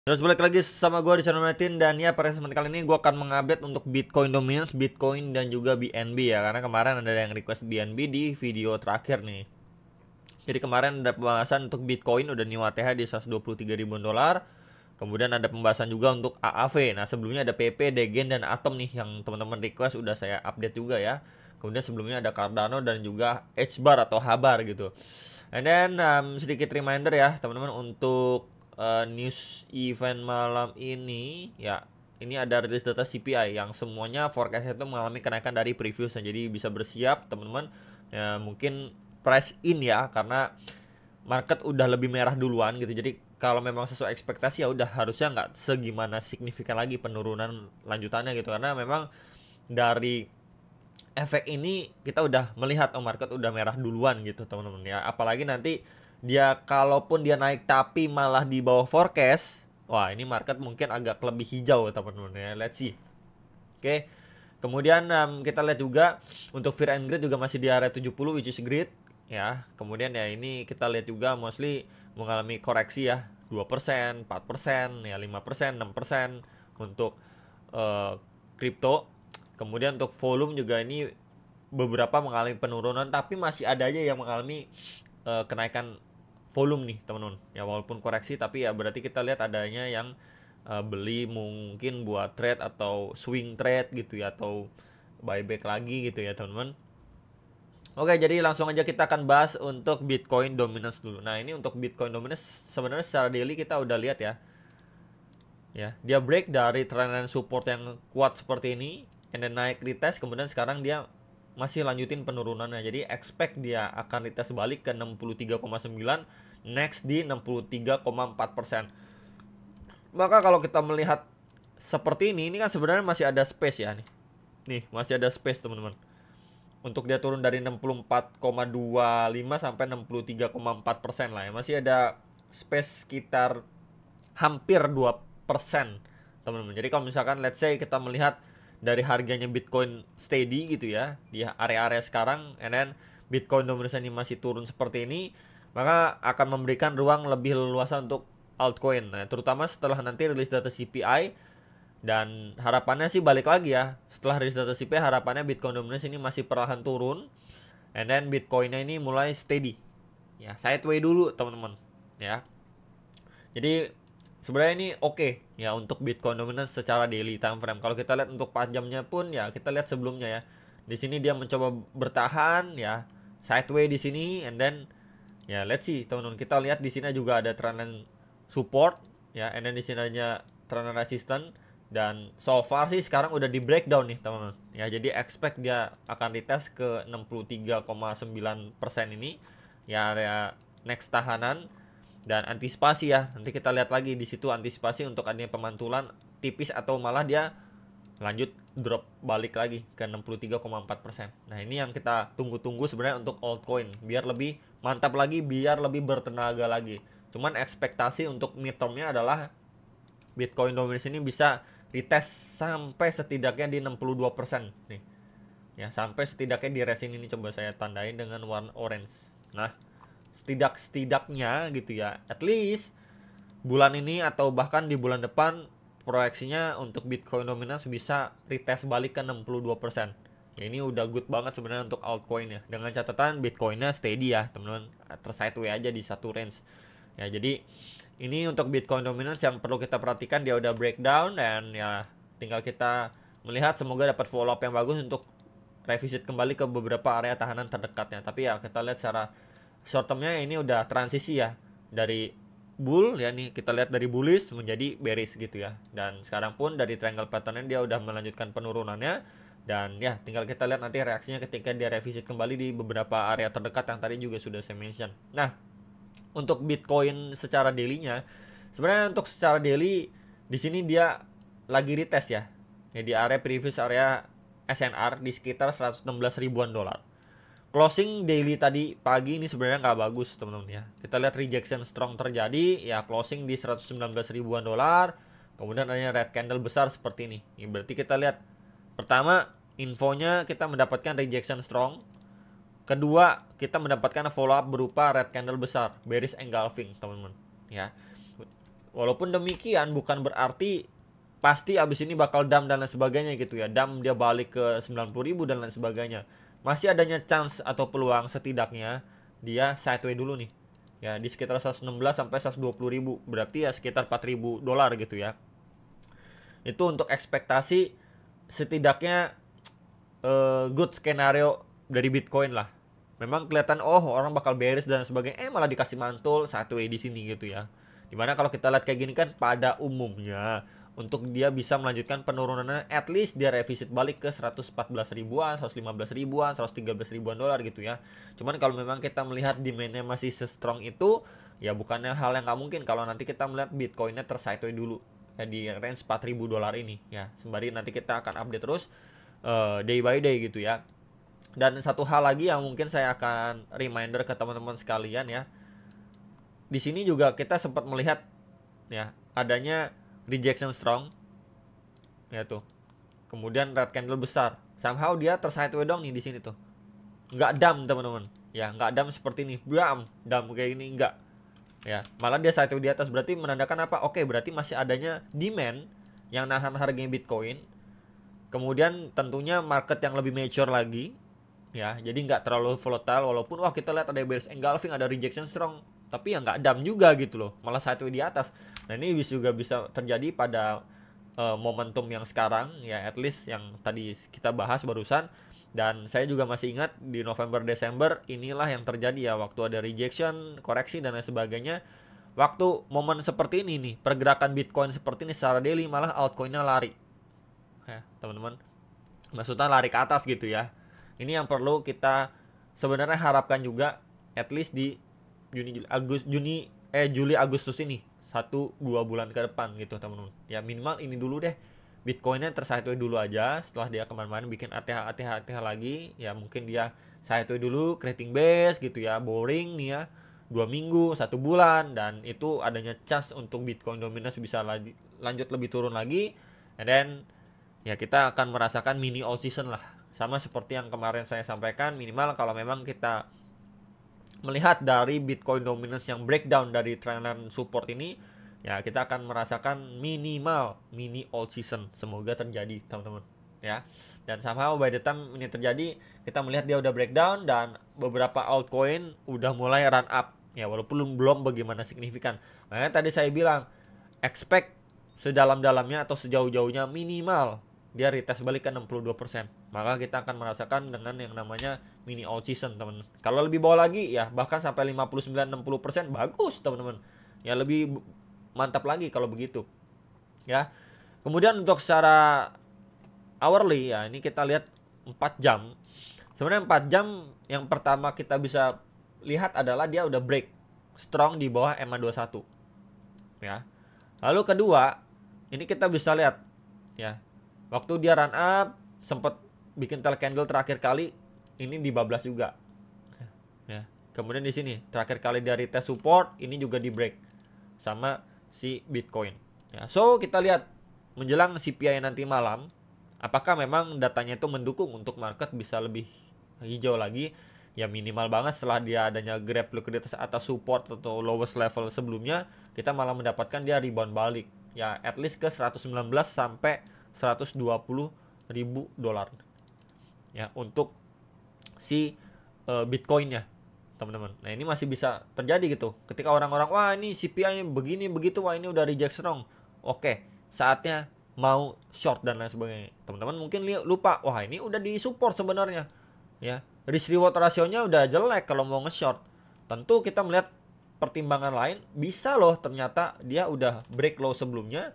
Terus balik lagi sama gue di channel Martin. Dan ya pada kesempatan kali ini gue akan mengupdate untuk Bitcoin Dominance, Bitcoin dan juga BNB ya. Karena kemarin ada yang request BNB di video terakhir nih. Jadi kemarin ada pembahasan untuk Bitcoin udah new ATH di 123 ribuan dolar. Kemudian ada pembahasan juga untuk AAV. Nah sebelumnya ada PP, Degen dan Atom nih yang teman-teman request udah saya update juga ya. Kemudian sebelumnya ada Cardano dan juga HBAR atau Habar gitu. And then sedikit reminder ya teman-teman untuk news event malam ini ya. Ini ada rilis data CPI yang semuanya forecast itu mengalami kenaikan dari previous. Jadi bisa bersiap teman-teman ya, mungkin price in ya, karena market udah lebih merah duluan gitu. Jadi kalau memang sesuai ekspektasi ya udah harusnya nggak segimana signifikan lagi penurunan lanjutannya gitu, karena memang dari efek ini kita udah melihat market udah merah duluan gitu teman-teman ya. Apalagi nanti dia kalaupun dia naik tapi malah di bawah forecast, wah ini market mungkin agak lebih hijau teman-teman ya. Let's see. Oke. Kemudian kita lihat juga untuk Fear and Greed juga masih di area 70 which is great ya. Kemudian ya ini kita lihat juga mostly mengalami koreksi ya, 2%, 4%, ya 5%, 6% untuk kripto. Kemudian untuk volume juga ini beberapa mengalami penurunan, tapi masih ada aja yang mengalami kenaikan volume nih teman-teman. Ya walaupun koreksi tapi ya berarti kita lihat adanya yang beli mungkin buat trade atau swing trade gitu ya, atau buyback lagi gitu ya teman-teman. Oke, jadi langsung aja kita akan bahas untuk Bitcoin Dominance dulu. Nah, ini untuk Bitcoin Dominance sebenarnya secara daily kita udah lihat ya. Ya, dia break dari trendline support yang kuat seperti ini, and then naik retest, kemudian sekarang dia masih lanjutin penurunannya. Jadi expect dia akan retest balik ke 63,9, next di 63,4%. Maka kalau kita melihat seperti ini kan sebenarnya masih ada space ya nih. Nih, masih ada space teman-teman. Untuk dia turun dari 64,25 sampai 63,4% lah ya. Masih ada space sekitar hampir 2% teman-teman. Jadi kalau misalkan let's say kita melihat dari harganya Bitcoin steady gitu ya di area-area sekarang, and then Bitcoin dominance ini masih turun seperti ini, maka akan memberikan ruang lebih leluasa untuk altcoin. Nah, terutama setelah nanti rilis data CPI, dan harapannya sih balik lagi ya, setelah rilis data CPI harapannya Bitcoin dominance ini masih perlahan turun, and then Bitcoinnya ini mulai steady ya, sideway dulu teman-teman ya. Jadi sebenarnya ini oke ya untuk Bitcoin dominance secara daily time frame. Kalau kita lihat untuk 4 jamnya pun ya, kita lihat sebelumnya ya. Di sini dia mencoba bertahan ya, sideway di sini, and then ya let's see teman-teman, kita lihat di sini juga ada trendline support ya, and then di sini ada trendline resistance, dan so far sih sekarang udah di breakdown nih teman-teman ya. Jadi expect dia akan retest ke 63,9% ini ya, area next tahanan, dan antisipasi ya. Nanti kita lihat lagi di situ antisipasi untuk adanya pemantulan tipis atau malah dia lanjut drop balik lagi ke 63,4%. Nah, ini yang kita tunggu-tunggu sebenarnya untuk altcoin, biar lebih mantap lagi, biar lebih bertenaga lagi. Cuman ekspektasi untuk midtermnya adalah Bitcoin dominance ini bisa retest sampai setidaknya di 62% nih. Ya, sampai setidaknya di range ini coba saya tandain dengan warna orange. Nah, setidaknya gitu ya, at least bulan ini atau bahkan di bulan depan proyeksinya untuk Bitcoin dominance bisa retest balik ke 62%. Ya, ini udah good banget sebenarnya untuk altcoin ya. Dengan catatan Bitcoinnya steady ya, teman-teman. Tersideway aja di satu range. Ya, jadi ini untuk Bitcoin dominance yang perlu kita perhatikan, dia udah breakdown, dan ya tinggal kita melihat semoga dapat follow up yang bagus untuk revisit kembali ke beberapa area tahanan terdekatnya. Tapi ya kita lihat secara short termnya ini udah transisi ya, dari bull ya, nih kita lihat dari bullish menjadi bearish gitu ya. Dan sekarang pun dari triangle patternnya dia udah melanjutkan penurunannya, dan ya tinggal kita lihat nanti reaksinya ketika dia revisit kembali di beberapa area terdekat yang tadi juga sudah saya mention. Nah, untuk Bitcoin secara daily-nya sebenarnya untuk secara daily di sini dia lagi retest ya. Ya di area previous area SNR di sekitar 116 ribuan dolar. Closing daily tadi pagi ini sebenarnya nggak bagus teman-teman ya. Kita lihat rejection strong terjadi ya, closing di 119 ribuan dolar. Kemudian adanya red candle besar seperti ini. Ini berarti kita lihat pertama infonya kita mendapatkan rejection strong. Kedua, kita mendapatkan follow up berupa red candle besar, bearish engulfing teman-teman ya. Walaupun demikian bukan berarti pasti abis ini bakal dump dan lain sebagainya gitu ya. Dump dia balik ke 90.000 dan lain sebagainya. Masih adanya chance atau peluang setidaknya dia sideways dulu nih. Ya, di sekitar 116 sampai 120.000. Berarti ya sekitar 4.000 dolar gitu ya. Itu untuk ekspektasi setidaknya good skenario dari Bitcoin lah. Memang kelihatan orang bakal bearish dan sebagainya, malah dikasih mantul sideways di sini gitu ya. Dimana kalau kita lihat kayak gini kan pada umumnya untuk dia bisa melanjutkan penurunannya, at least dia revisit balik ke 114 ribuan, 115 ribuan, 113 ribuan dolar gitu ya. Cuman kalau memang kita melihat demandnya masih se-strong itu, ya bukannya hal yang nggak mungkin kalau nanti kita melihat Bitcoinnya tersideways dulu ya di range 4.000 dolar ini ya. Sembari nanti kita akan update terus day by day gitu ya. Dan satu hal lagi yang mungkin saya akan reminder ke teman-teman sekalian ya. Di sini juga kita sempat melihat ya adanya rejection strong ya tuh. Kemudian red candle besar. Somehow dia tersideways dong nih di sini tuh. Nggak dump teman-teman. Ya, nggak dump seperti ini. Dump kayak ini enggak. Ya, malah dia sideways di atas, berarti menandakan apa? Oke, berarti masih adanya demand yang nahan harganya Bitcoin. Kemudian tentunya market yang lebih mature lagi. Ya, jadi nggak terlalu volatile walaupun kita lihat ada bearish engulfing, ada rejection strong, tapi ya nggak dump juga gitu loh, malah sideways di atas. Nah, ini juga bisa terjadi pada momentum yang sekarang ya, at least yang tadi kita bahas barusan. Dan saya juga masih ingat di November Desember inilah yang terjadi ya, waktu ada rejection, koreksi dan lain sebagainya. Waktu momen seperti ini nih, pergerakan Bitcoin seperti ini secara daily, malah altcoinnya lari ya teman-teman, maksudnya lari ke atas gitu ya. Ini yang perlu kita sebenarnya harapkan juga, at least di Juli Agustus ini, 1-2 bulan ke depan gitu teman-teman ya. Minimal ini dulu deh, Bitcoinnya tersideways dulu aja. Setelah dia kemana-mana bikin ATH lagi ya, mungkin dia sideways dulu, creating base gitu ya, boring nih ya, 2 minggu, 1 bulan, dan itu adanya chance untuk Bitcoin dominance bisa lanjut lebih turun lagi. And then ya kita akan merasakan mini all season lah, sama seperti yang kemarin saya sampaikan. Minimal kalau memang kita melihat dari Bitcoin dominance yang breakdown dari trendline support ini, ya kita akan merasakan minimal mini all season. Semoga terjadi teman-teman ya. Dan somehow by the time ini terjadi, kita melihat dia udah breakdown dan beberapa altcoin udah mulai run up ya, walaupun belum bagaimana signifikan. Makanya tadi saya bilang expect sedalam-dalamnya atau sejauh-jauhnya minimal dia retest balik ke 62%. Maka kita akan merasakan dengan yang namanya mini all season teman. Kalau lebih bawah lagi ya bahkan sampai 59-60% bagus teman-teman. Ya lebih mantap lagi kalau begitu. Ya. Kemudian untuk secara hourly ya, ini kita lihat 4 jam. Sebenarnya 4 jam yang pertama kita bisa lihat adalah dia udah break strong di bawah EMA21. Ya. Lalu kedua, ini kita bisa lihat ya, waktu dia run up sempat bikin tail candle terakhir kali ini dibablas juga ya. Kemudian di sini terakhir kali dari test support ini juga di break sama si Bitcoin ya. So kita lihat menjelang CPI nanti malam, apakah memang datanya itu mendukung untuk market bisa lebih hijau lagi ya. Minimal banget setelah dia adanya gap liquiditas atas support atau lowest level sebelumnya, kita malah mendapatkan dia rebound balik ya, at least ke 119 sampai 120 ribu dolar ya untuk si Bitcoinnya teman-teman. Nah ini masih bisa terjadi gitu ketika orang-orang wah ini CPI ini begini begitu, wah ini udah reject strong, oke saatnya mau short dan lain sebagainya. Teman-teman mungkin lupa, wah ini udah di support sebenarnya ya, risk reward rasionya udah jelek kalau mau nge-short. Tentu kita melihat pertimbangan lain, bisa loh ternyata dia udah break low sebelumnya,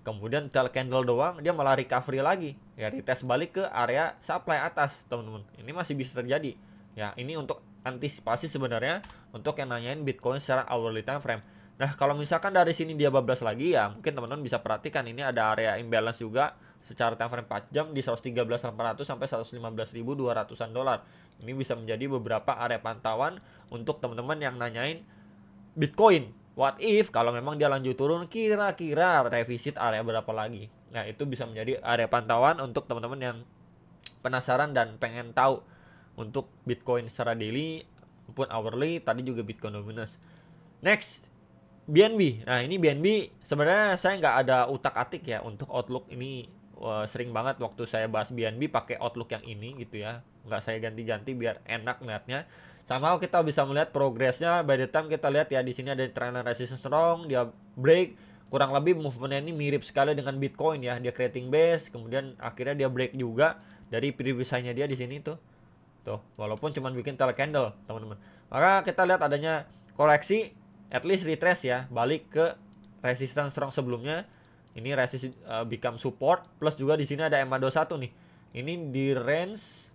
kemudian tail candle doang dia malah recovery lagi ya, retest balik ke area supply atas teman-teman. Ini masih bisa terjadi ya. Ini untuk antisipasi sebenarnya untuk yang nanyain Bitcoin secara hourly time frame. Nah kalau misalkan dari sini dia bablas lagi ya, mungkin teman-teman bisa perhatikan ini ada area imbalance juga secara time frame 4 jam di 113.800 sampai 115.200-an dolar. Ini bisa menjadi beberapa area pantauan untuk teman-teman yang nanyain Bitcoin. What if kalau memang dia lanjut turun, kira-kira revisit area berapa lagi? Nah itu bisa menjadi area pantauan untuk teman-teman yang penasaran dan pengen tahu untuk Bitcoin secara daily maupun hourly. Tadi juga Bitcoin dominance. Next, BNB. Nah, ini BNB sebenarnya saya nggak ada utak-atik ya untuk outlook ini. Wah, sering banget waktu saya bahas BNB pakai outlook yang ini gitu ya. Nggak saya ganti-ganti biar enak ngeliatnya. Sama kita bisa melihat progresnya by the time kita lihat ya di sini ada trend resistance strong, dia break, kurang lebih movementnya ini mirip sekali dengan Bitcoin ya. Dia creating base, kemudian akhirnya dia break juga dari previous high-nya dia di sini tuh. Tuh, walaupun cuma bikin tail candle, teman-teman. Maka kita lihat adanya koreksi, at least retrace ya, balik ke resistance strong sebelumnya. Ini resist become support, plus juga di sini ada EMA21 nih. Ini di range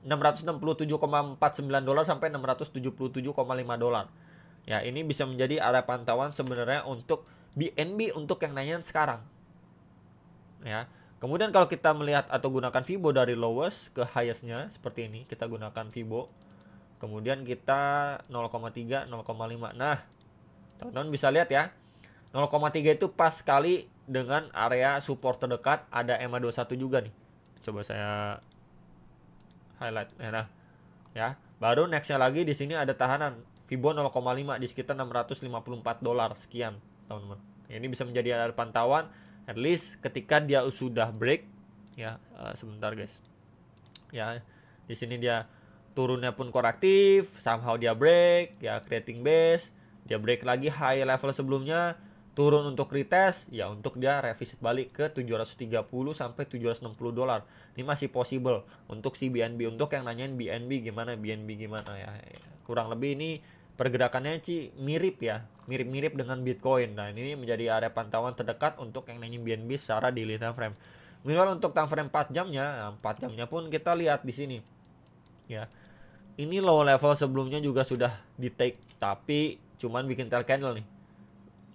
667,49 dolar sampai 677,5 dolar. Ya, ini bisa menjadi area pantauan sebenarnya untuk BNB untuk yang nanya sekarang. Ya. Kemudian kalau kita melihat atau gunakan Fibo dari lowest ke highest-nya seperti ini, kita gunakan Fibo. Kemudian kita 0,3, 0,5. Nah, teman-teman bisa lihat ya. 0,3 itu pas sekali dengan area support terdekat, ada EMA21 juga nih. Coba saya highlight. Nah, ya. Baru next-nya lagi di sini ada tahanan Fibo 0,5 di sekitar 654 dolar sekian, teman-teman. Ini bisa menjadi area pantauan at least ketika dia sudah break ya. Sebentar guys ya, di sini dia turunnya pun korektif, somehow dia break ya, creating base, dia break lagi high level sebelumnya, turun untuk retest ya, untuk dia revisit balik ke 730 sampai 760 dolar. Ini masih possible untuk si BNB. Untuk yang nanyain BNB gimana ya, kurang lebih ini pergerakannya sih mirip ya, mirip-mirip dengan Bitcoin. Nah, ini menjadi area pantauan terdekat untuk yang nanyain BNB secara daily time frame. Minimal untuk time frame 4 jamnya, nah 4 jamnya pun kita lihat di sini. Ya. Ini low level sebelumnya juga sudah di take, tapi cuman bikin tail candle nih.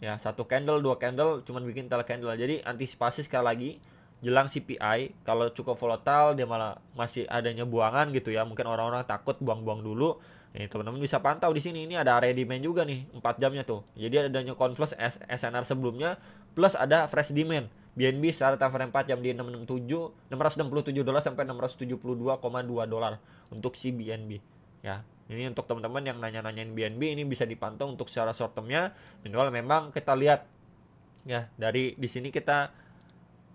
Ya, satu candle, dua candle cuman bikin tail candle. Jadi antisipasi sekali lagi jelang CPI, kalau cukup volatile dia malah masih adanya buangan gitu ya. Mungkin orang-orang takut buang-buang dulu. Nih, teman-teman bisa pantau di sini. Ini ada area demand juga nih, 4 jamnya tuh. Jadi adanya confluence SNR sebelumnya plus ada fresh demand. BNB secara time frame 4 jam di 667 dolar sampai 672,2 dolar untuk si BNB. Ya, ini untuk teman-teman yang nanya-nanyain BNB, ini bisa dipantau untuk secara short termnya. Minimal memang kita lihat ya, dari di sini kita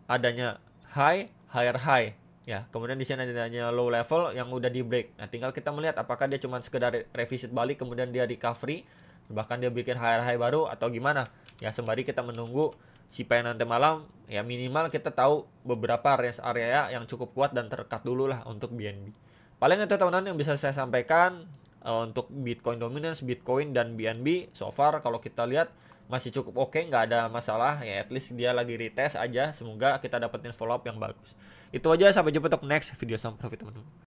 adanya high, higher high. Ya, kemudian di sini adanya low level yang udah di break. Nah, tinggal kita melihat apakah dia cuma sekedar revisit balik kemudian dia recovery, bahkan dia bikin higher high baru atau gimana. Ya, sembari kita menunggu si CPI nanti malam, ya minimal kita tahu beberapa range area yang cukup kuat dan terdekat dulu lah untuk BNB. Paling itu teman-teman yang bisa saya sampaikan untuk Bitcoin dominance, Bitcoin dan BNB. So far kalau kita lihat masih cukup oke, nggak ada masalah ya, at least dia lagi retest aja. Semoga kita dapetin follow up yang bagus. Itu aja, sampai jumpa untuk next video. Sampai profit teman-teman.